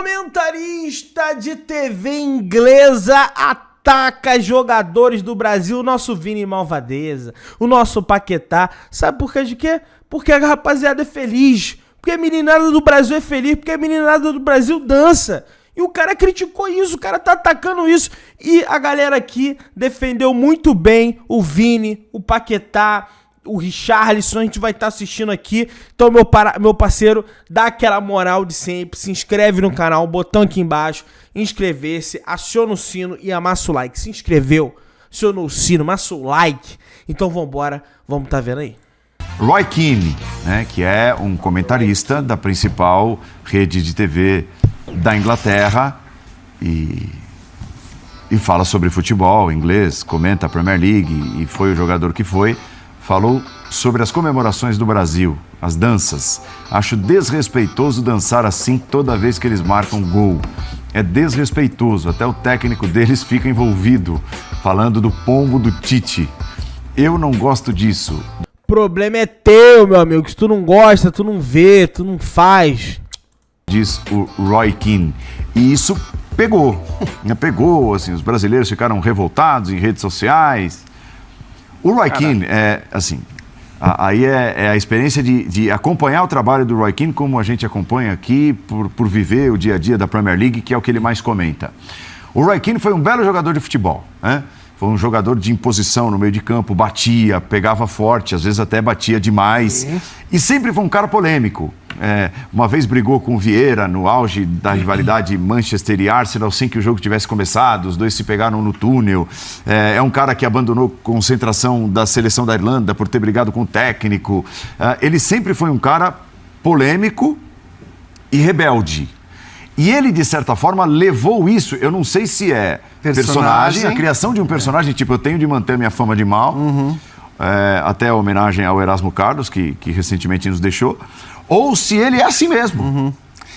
Comentarista de TV inglesa ataca jogadores do Brasil, o nosso Vini Malvadeza, o nosso Paquetá. Sabe por causa de quê? Porque a rapaziada é feliz, porque a meninada do Brasil é feliz, porque a meninada do Brasil dança. E o cara criticou isso, o cara tá atacando isso. E a galera aqui defendeu muito bem o Vini, o Paquetá, o Richarlison. A gente vai estar assistindo aqui. Então, meu parceiro, dá aquela moral de sempre. Se inscreve no canal, botão aqui embaixo. Inscrever-se, aciona o sino e amassa o like. Se inscreveu, acionou o sino, amassa o like. Então vambora, vamos tá vendo aí. Roy Keane, né, que é um comentarista da principal rede de TV da Inglaterra e fala sobre futebol inglês, comenta a Premier League e foi o jogador que foi, falou sobre as comemorações do Brasil, as danças. Acho desrespeitoso dançar assim toda vez que eles marcam gol. É desrespeitoso, até o técnico deles fica envolvido, falando do pombo do Tite. Eu não gosto disso. Problema é teu, meu amigo, que se tu não gosta, tu não vê, tu não faz. Diz o Roy Keane. E isso pegou, assim, os brasileiros ficaram revoltados em redes sociais. O Roy Keane, aí é a experiência de acompanhar o trabalho do Roy Keane, como a gente acompanha aqui, por viver o dia a dia da Premier League, que é o que ele mais comenta. O Roy Keane foi um belo jogador de futebol, né? Foi um jogador de imposição no meio de campo, batia, pegava forte, às vezes até batia demais. E sempre foi um cara polêmico. Uma vez brigou com o Vieira no auge da rivalidade Manchester e Arsenal, sem que o jogo tivesse começado, os dois se pegaram no túnel. É um cara que abandonou concentração da seleção da Irlanda por ter brigado com o técnico. Ele sempre foi um cara polêmico e rebelde. E ele, de certa forma, levou isso, eu não sei se é personagem, a criação de um personagem, tipo, eu tenho de manter minha fama de mal, até a homenagem ao Erasmo Carlos, que recentemente nos deixou, ou se ele é assim mesmo.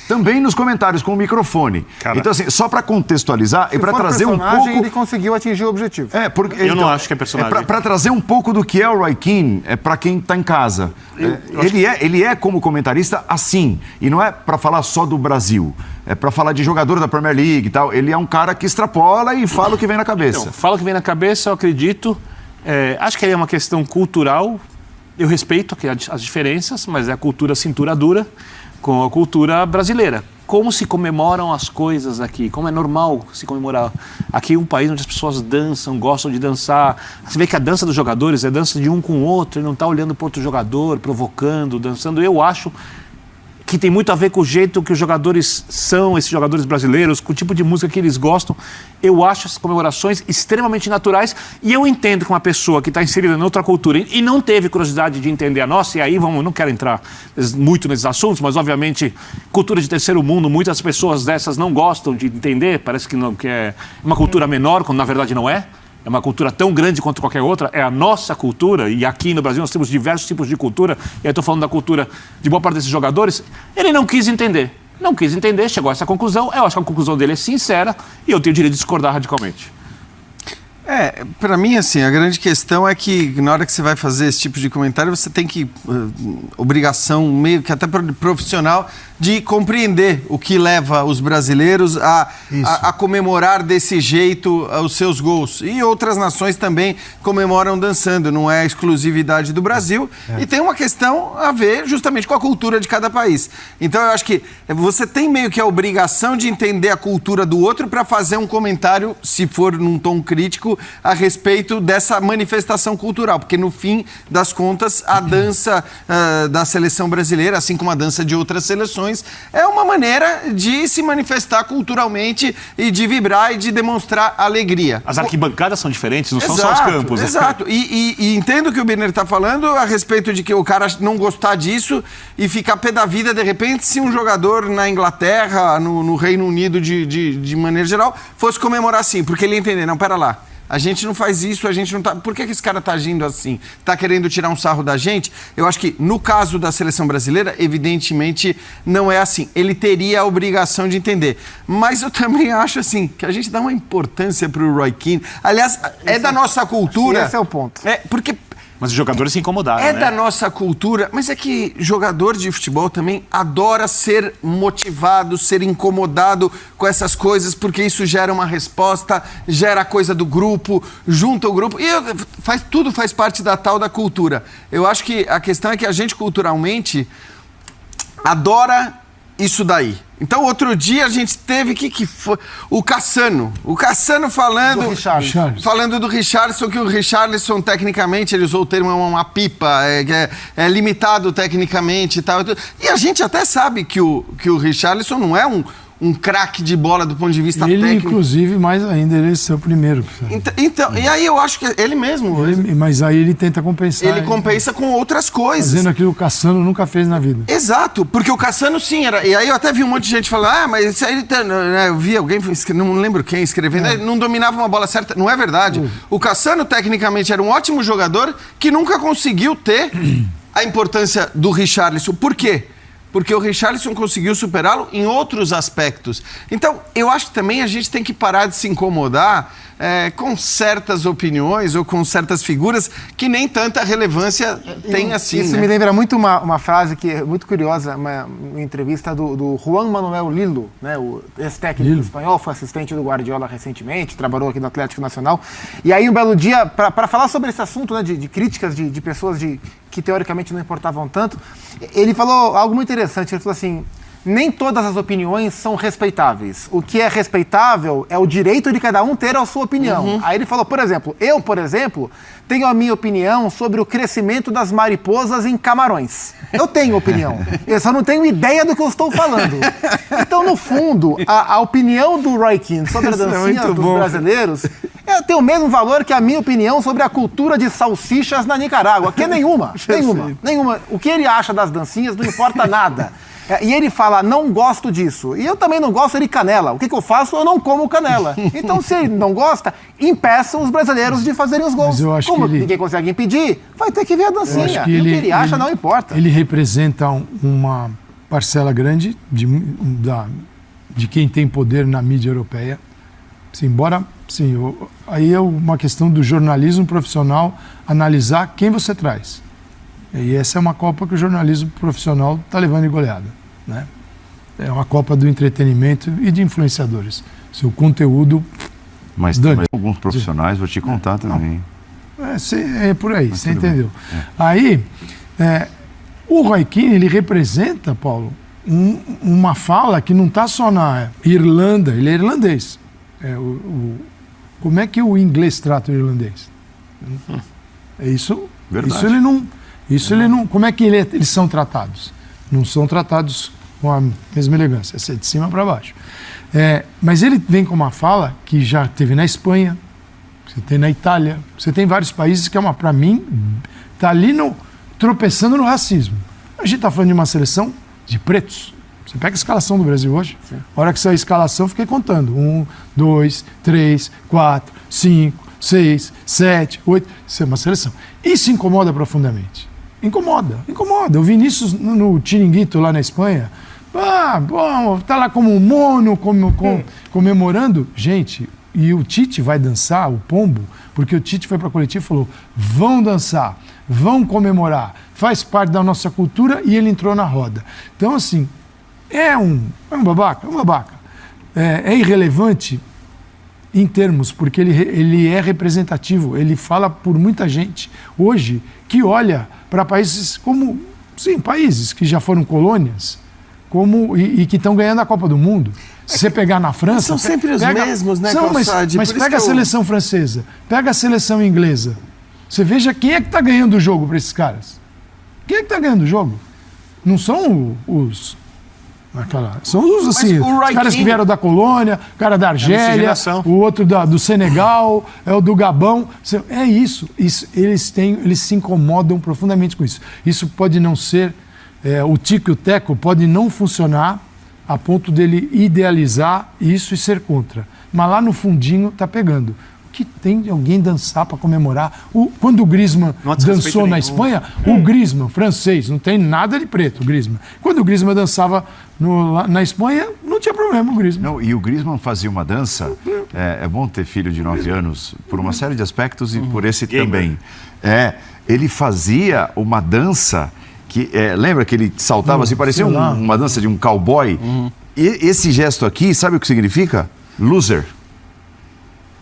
Também nos comentários, com o microfone. Cara, então, assim, só para contextualizar e para trazer um pouco... ele conseguiu atingir o objetivo. Eu não acho que é personagem. Para trazer um pouco do que é o Roy Keane, para quem está em casa. Ele é, como comentarista, assim. E não é para falar só do Brasil. É para falar de jogador da Premier League e tal. Ele é um cara que extrapola e fala o que vem na cabeça. Então, fala o que vem na cabeça, eu acredito. Acho que é uma questão cultural. Eu respeito as diferenças, mas é a cultura cintura dura com a cultura brasileira. Como se comemoram as coisas aqui, como é normal se comemorar. Aqui é um país onde as pessoas dançam, gostam de dançar. Você vê que a dança dos jogadores é dança de um com o outro, ele não está olhando para outro jogador, provocando, dançando. Eu acho que tem muito a ver com o jeito que os jogadores são, esses jogadores brasileiros, com o tipo de música que eles gostam. Eu acho essas comemorações extremamente naturais e eu entendo que uma pessoa que está inserida em outra cultura e não teve curiosidade de entender a nossa, e aí não quero entrar muito nesses assuntos, mas obviamente cultura de terceiro mundo, muitas pessoas dessas não gostam de entender, parece que é uma cultura menor, quando na verdade não é. É uma cultura tão grande quanto qualquer outra, é a nossa cultura, e aqui no Brasil nós temos diversos tipos de cultura, e aí estou falando da cultura de boa parte desses jogadores. Ele não quis entender, chegou a essa conclusão. Eu acho que a conclusão dele é sincera, e eu tenho o direito de discordar radicalmente. Para mim, assim, a grande questão é que na hora que você vai fazer esse tipo de comentário, você tem que, obrigação meio que até profissional, de compreender o que leva os brasileiros a comemorar desse jeito os seus gols. E outras nações também comemoram dançando, não é a exclusividade do Brasil. E tem uma questão a ver justamente com a cultura de cada país. Então eu acho que você tem meio que a obrigação de entender a cultura do outro para fazer um comentário, se for num tom crítico, a respeito dessa manifestação cultural. Porque no fim das contas, a dança da seleção brasileira, assim como a dança de outras seleções, é uma maneira de se manifestar culturalmente e de vibrar e de demonstrar alegria. As arquibancadas são diferentes, não são só os campos. Exato. E entendo o que o Birner está falando a respeito de que o cara não gostar disso e ficar pé da vida, de repente, se um jogador na Inglaterra, no Reino Unido, de maneira geral, fosse comemorar assim, porque ele ia entender, não, pera lá. A gente não faz isso, a gente não tá... Por que esse cara tá agindo assim? Tá querendo tirar um sarro da gente? Eu acho que, no caso da seleção brasileira, evidentemente, não é assim. Ele teria a obrigação de entender. Mas eu também acho, assim, que a gente dá uma importância pro Roy Keane. Aliás, da nossa cultura... Esse é o ponto. Porque Mas os jogadores se incomodaram, É né? da nossa cultura, mas é que jogador de futebol também adora ser motivado, ser incomodado com essas coisas, porque isso gera uma resposta, gera a coisa do grupo, junta o grupo, e tudo faz parte da tal da cultura. Eu acho que a questão é que a gente culturalmente adora isso daí. Então, outro dia a gente teve que foi o Cassano falando do Richarlison, que o Richarlison tecnicamente, ele usou o termo uma pipa, é limitado tecnicamente e tal. E a gente até sabe que o Richarlison não é um craque de bola do ponto de vista técnico. Ele, inclusive, mais ainda, ele é seu primeiro. Então, e aí eu acho que ele mesmo... Mas aí ele tenta compensar. Ele compensa com outras coisas. Fazendo aquilo que o Cassano nunca fez na vida. Exato, porque o Cassano sim era... E aí eu até vi um monte de gente falando, mas isso aí... Eu vi alguém, não lembro quem, escrevendo, ele não dominava uma bola certa. Não é verdade. O Cassano, tecnicamente, era um ótimo jogador que nunca conseguiu ter a importância do Richarlison. Por quê? Porque o Richarlison conseguiu superá-lo em outros aspectos. Então, eu acho que também a gente tem que parar de se incomodar com certas opiniões ou com certas figuras que nem tanta relevância tem assim. Isso me lembra muito uma frase que é muito curiosa, uma entrevista do Juan Manuel Lillo, né, o ex-técnico espanhol, foi assistente do Guardiola recentemente, trabalhou aqui no Atlético Nacional. E aí, um belo dia, para falar sobre esse assunto, né, de críticas de pessoas que teoricamente não importavam tanto, ele falou algo muito interessante. Ele falou assim: nem todas as opiniões são respeitáveis. O que é respeitável é o direito de cada um ter a sua opinião. Aí ele falou, por exemplo, eu, tenho a minha opinião sobre o crescimento das mariposas em Camarões. Eu tenho opinião. Eu só não tenho ideia do que eu estou falando. Então, no fundo, a opinião do Roy Keane sobre a dancinha dos brasileiros tem o mesmo valor que a minha opinião sobre a cultura de salsichas na Nicarágua, que é nenhuma. O que ele acha das dancinhas não importa nada. E ele fala, não gosto disso. E eu também não gosto de canela. O que eu faço? Eu não como canela. Então, se ele não gosta, impeçam os brasileiros de fazerem os gols. Mas eu acho Como que ninguém consegue impedir, vai ter que ver a dancinha. Que e o que ele acha não importa. Ele representa uma parcela grande de quem tem poder na mídia europeia. Aí é uma questão do jornalismo profissional analisar quem você traz. E essa é uma Copa que o jornalismo profissional está levando em goleada, né? É uma Copa do entretenimento e de influenciadores. Seu conteúdo... Mas também alguns profissionais, vou te contar também. É por aí, você entendeu. Aí, o Roy Keane, ele representa, Paulo, uma fala que não está só na Irlanda, ele é irlandês. Como é que o inglês trata o irlandês? Verdade. Isso ele não... Como é que eles são tratados? Não são tratados com a mesma elegância, é de cima para baixo. Mas ele vem com uma fala que já teve na Espanha, você tem na Itália, você tem vários países que para mim, está ali tropeçando no racismo. A gente está falando de uma seleção de pretos. Você pega a escalação do Brasil hoje, a hora que saiu a escalação, eu fiquei contando. 1, 2, 3, 4, 5, 6, 7, 8. Isso é uma seleção. Isso incomoda profundamente. Incomoda. O Vinícius no Chiringuito lá na Espanha, tá lá como um mono, comemorando. Gente, e o Tite vai dançar, o Pombo, porque o Tite foi para a coletiva e falou, vão dançar, vão comemorar, faz parte da nossa cultura, e ele entrou na roda. Então, assim, é um babaca. É irrelevante em termos, porque ele é representativo, ele fala por muita gente hoje que olha para países como, países que já foram colônias, e que estão ganhando a Copa do Mundo. Se você pegar na França... São sempre os mesmos, né, mas pega a seleção francesa, pega a seleção inglesa, você veja quem é que está ganhando o jogo para esses caras. Quem é que está ganhando o jogo? Não são os... São os caras que vieram da colônia, o cara da Argélia, o outro do Senegal, o do Gabão. É isso. Eles se incomodam profundamente com isso. Isso pode não ser, o tico e o teco pode não funcionar a ponto dele idealizar isso e ser contra. Mas lá no fundinho está pegando. que tem alguém dançar para comemorar? Quando o Griezmann dançou na Espanha, o Griezmann, francês, não tem nada de preto, o Griezmann. Quando o Griezmann dançava na Espanha, não tinha problema o Griezmann. Não, e o Griezmann fazia uma dança, é bom ter filho de 9 anos, por uma série de aspectos e por esse também. Ele fazia uma dança que, lembra que ele saltava assim, parecia uma dança de um cowboy? E esse gesto aqui, sabe o que significa? Loser.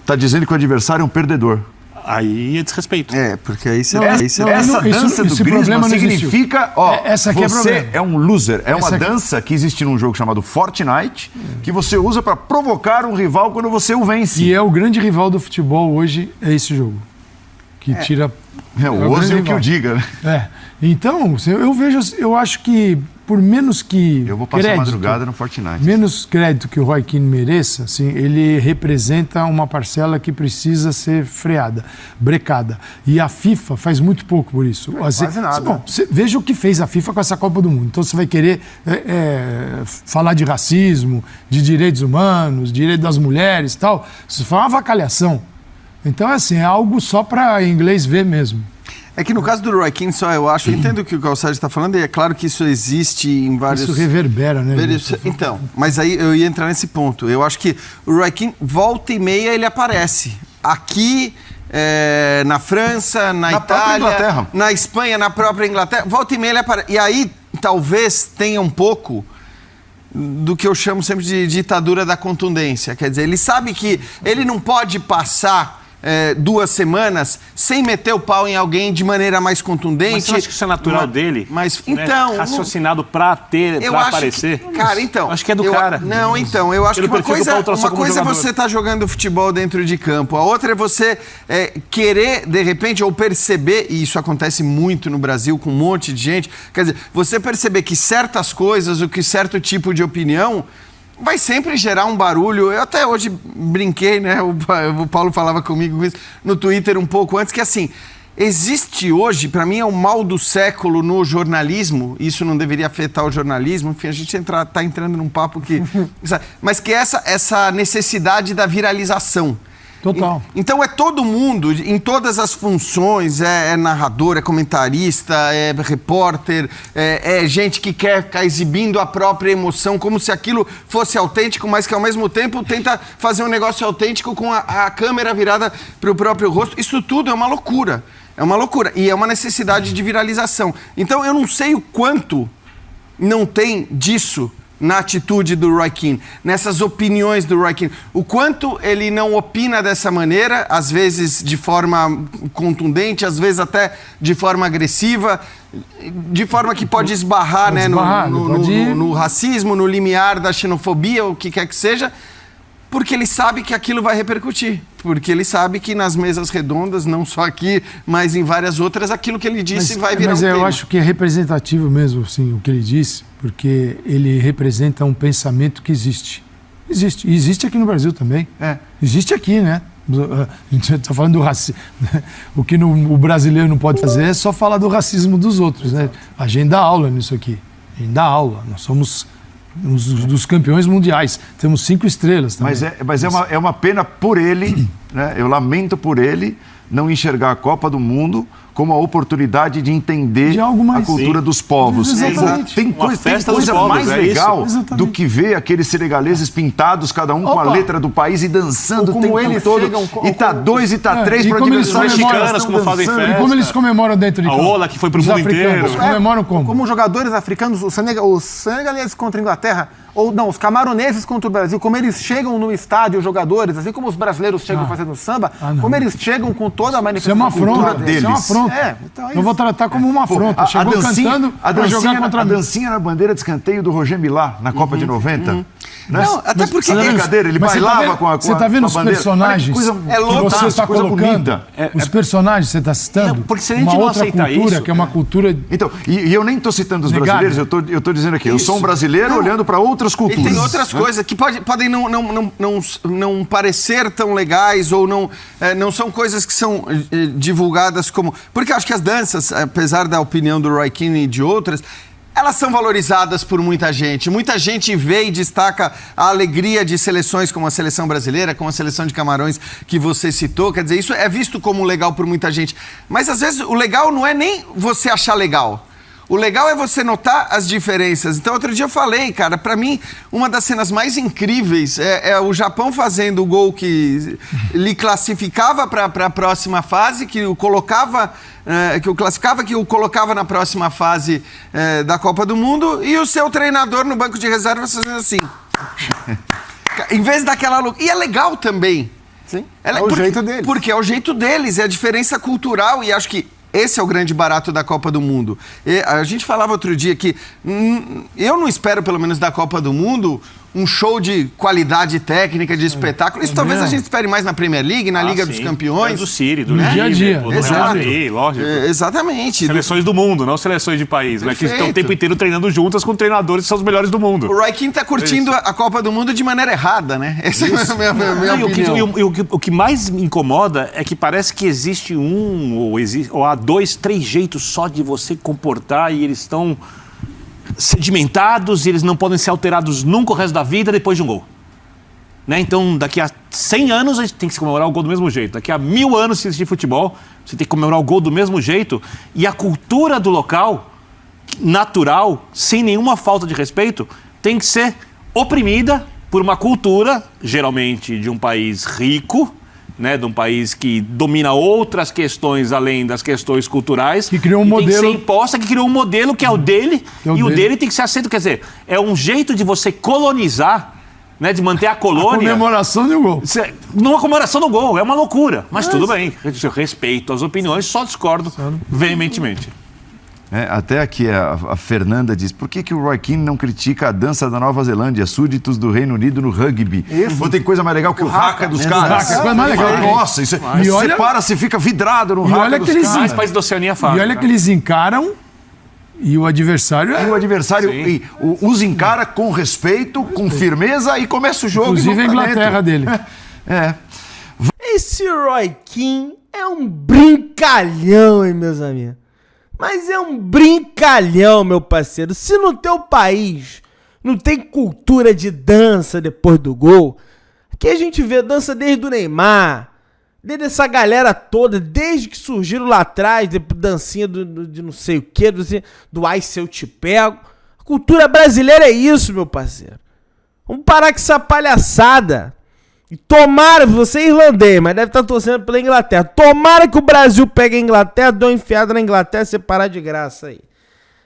Está dizendo que o adversário é um perdedor. Aí é desrespeito. Porque aí você... Essa dança do Griezmann significa, essa aqui você é um loser. É uma dança que existe num jogo chamado Fortnite, que você usa para provocar um rival quando você o vence. E é o grande rival do futebol hoje, é esse jogo. Que tira... o Ozil que o diga, né? Então, eu acho que por menos que eu vou passar a madrugada no Fortnite. Menos crédito que o Roy Keane mereça, assim, ele representa uma parcela que precisa ser freada, brecada. E a FIFA faz muito pouco por isso. Quase nada. Bom, veja o que fez a FIFA com essa Copa do Mundo. Então você vai querer falar de racismo, de direitos humanos, direito das mulheres e tal. Isso foi uma avacalhação. Então, assim, é algo só para inglês ver mesmo. É que no caso do Roy Keane, eu entendo o que o Calçade está falando, e é claro que isso existe em vários... Isso reverbera, né? Então, mas aí eu ia entrar nesse ponto. Eu acho que o Roy Keane, volta e meia, ele aparece. Aqui, na França, na Itália, na Espanha, na própria Inglaterra, volta e meia ele aparece. E aí, talvez tenha um pouco do que eu chamo sempre de ditadura da contundência. Quer dizer, ele sabe que ele não pode passar 2 semanas sem meter o pau em alguém de maneira mais contundente. Mas você acha que isso é natural dele? Mas, então... Raciocinado pra aparecer? Cara, então... Acho que é do cara. Não, então, eu acho que uma coisa é você estar jogando futebol dentro de campo, a outra é você querer, de repente, ou perceber, e isso acontece muito no Brasil com um monte de gente, quer dizer, você perceber que certas coisas, ou que certo tipo de opinião vai sempre gerar um barulho. Eu até hoje brinquei, né? O Paulo falava comigo isso no Twitter um pouco antes, que assim, existe hoje, para mim é o mal do século no jornalismo, isso não deveria afetar o jornalismo, enfim, a gente está entrando num papo que... mas que essa necessidade da viralização. Total. Então é todo mundo, em todas as funções, é narrador, é comentarista, é repórter, é gente que quer ficar exibindo a própria emoção como se aquilo fosse autêntico, mas que ao mesmo tempo tenta fazer um negócio autêntico com a câmera virada para o próprio rosto. Isso tudo é uma loucura. É uma loucura. E é uma necessidade de viralização. Então eu não sei o quanto não tem disso na atitude do Roy Keane, nessas opiniões do Roy Keane. O quanto ele não opina dessa maneira, às vezes de forma contundente, às vezes até de forma agressiva, de forma que pode esbarrar, né, no racismo, no limiar da xenofobia, o que quer que seja, porque ele sabe que aquilo vai repercutir. Porque ele sabe que nas mesas redondas, não só aqui, mas em várias outras, aquilo que ele disse vai virar um tema. Mas eu acho que é representativo mesmo, assim, o que ele disse, porque ele representa um pensamento que existe. Existe. E existe aqui no Brasil também. Existe aqui, né? A gente está falando do racismo. O que o brasileiro não pode fazer é só falar do racismo dos outros, né? A gente dá aula nisso aqui. A gente dá aula. Nós somos dos campeões mundiais. Temos 5 estrelas também. Mas é uma pena por ele, né? Eu lamento por ele não enxergar a Copa do Mundo como a oportunidade de entender a cultura dos povos. Exatamente. Tem coisa mais legal do que ver aqueles senegaleses pintados, cada um com a letra do país e dançando o tempo todo. E tá 2 e tá 3 para adversários mexicanos, como fazem festa. E como eles comemoram dentro de campo. A Ola, que foi pro mundo inteiro. Comemoram como? Como jogadores africanos, os senegaleses contra a Inglaterra, ou não, os camaroneses contra o Brasil, como eles chegam no estádio, os jogadores, assim como os brasileiros chegam fazendo samba, como eles chegam com toda a manifestação deles. Isso é uma afronta. Então eu vou tratar como uma afronta. Chegou cantando para jogar contra a dancinha na bandeira de escanteio do Roger Milá, na Copa de 90. Né? Não, até porque... brincadeira, ele bailava com a Você está vendo os personagens que você está colocando? Os personagens que você está citando? Porque se a gente não aceitar isso... que é uma cultura... Então, e eu nem estou citando os brasileiros, eu estou dizendo aqui, eu sou um brasileiro olhando para outras culturas. E tem outras coisas que podem não parecer tão legais ou não são coisas que são divulgadas como... Porque eu acho que as danças, apesar da opinião do Roy Keane e de outras, elas são valorizadas por muita gente. Muita gente vê e destaca a alegria de seleções como a seleção brasileira, como a seleção de Camarões que você citou. Quer dizer, isso é visto como legal por muita gente. Mas às vezes o legal não é nem você achar legal. O legal é você notar as diferenças. Então, outro dia eu falei, cara, pra mim, uma das cenas mais incríveis é o Japão fazendo o gol que lhe classificava para a próxima fase, que o colocava, que o classificava, que o colocava na próxima fase da Copa do Mundo, e o seu treinador no banco de reservas fazendo assim. Em vez daquela... E é legal também. Sim, é o jeito deles. Porque é o jeito deles, é a diferença cultural, e acho que esse é o grande barato da Copa do Mundo. E a gente falava outro dia que eu não espero, pelo menos da Copa do Mundo, um show de qualidade técnica, de espetáculo. Isso talvez a gente espere mais na Premier League, na Liga dos Campeões. Do City, do No dia a dia. do Real Madrid, lógico. Exatamente. Seleções do mundo, não seleções de país, né? Que estão o tempo inteiro treinando juntas com treinadores que são os melhores do mundo. O Roy Keane tá curtindo a Copa do Mundo de maneira errada, né? Essa é a minha opinião. O que mais me incomoda é que parece que existe ou há 2, 3 jeitos só de você comportar e eles estão sedimentados e eles não podem ser alterados nunca o resto da vida depois de um gol. Né? Então, daqui a 100 anos a gente tem que comemorar o gol do mesmo jeito. Daqui a 1000 anos, se existir futebol, você tem que comemorar o gol do mesmo jeito. E a cultura do local, natural, sem nenhuma falta de respeito, tem que ser oprimida por uma cultura, geralmente de um país rico, né, de um país que domina outras questões além das questões culturais. Que criou um modelo. Tem que ser imposta, que criou um modelo que é o dele, e o dele tem que ser aceito. Quer dizer, é um jeito de você colonizar, né, de manter a colônia. A comemoração do gol. Numa comemoração do gol, é uma loucura. Mas tudo bem, eu respeito as opiniões, só discordo veementemente. Até aqui a Fernanda diz, por que o Roy Keane não critica a dança da Nova Zelândia, súditos do Reino Unido no rugby? Não tem coisa mais legal que o haka dos caras. É mais legal. Nossa, isso você para, você fica vidrado no haka dos caras. Mais países da Oceania fazem. E olha que eles encaram e o adversário E o adversário os encara com respeito, com firmeza e começa o jogo. Inclusive a Inglaterra dele. Esse Roy Keane é um brincalhão, hein, meus amigos? Mas é um brincalhão, meu parceiro. Se no teu país não tem cultura de dança depois do gol, aqui a gente vê dança desde o Neymar, desde essa galera toda, desde que surgiram lá atrás, dancinha de não sei o que, do Ai Se Eu Te Pego. A cultura brasileira é isso, meu parceiro. Vamos parar com essa palhaçada. E tomara, você é irlandês, mas deve estar torcendo pela Inglaterra. Tomara que o Brasil pegue a Inglaterra, dê uma enfiada na Inglaterra e você parar de graça aí.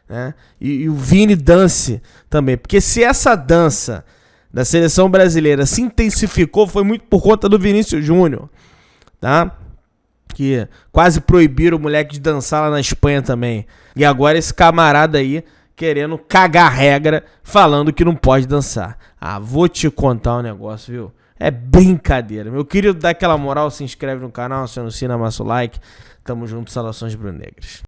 Né? E o Vini dance também. Porque se essa dança da seleção brasileira se intensificou, foi muito por conta do Vinícius Júnior. Tá? Que quase proibiram o moleque de dançar lá na Espanha também. E agora esse camarada aí querendo cagar regra, falando que não pode dançar. Vou te contar um negócio, viu? É brincadeira. Meu querido, dá aquela moral, se inscreve no canal, aciona o sino, amassa o like. Tamo junto, saudações brunegras.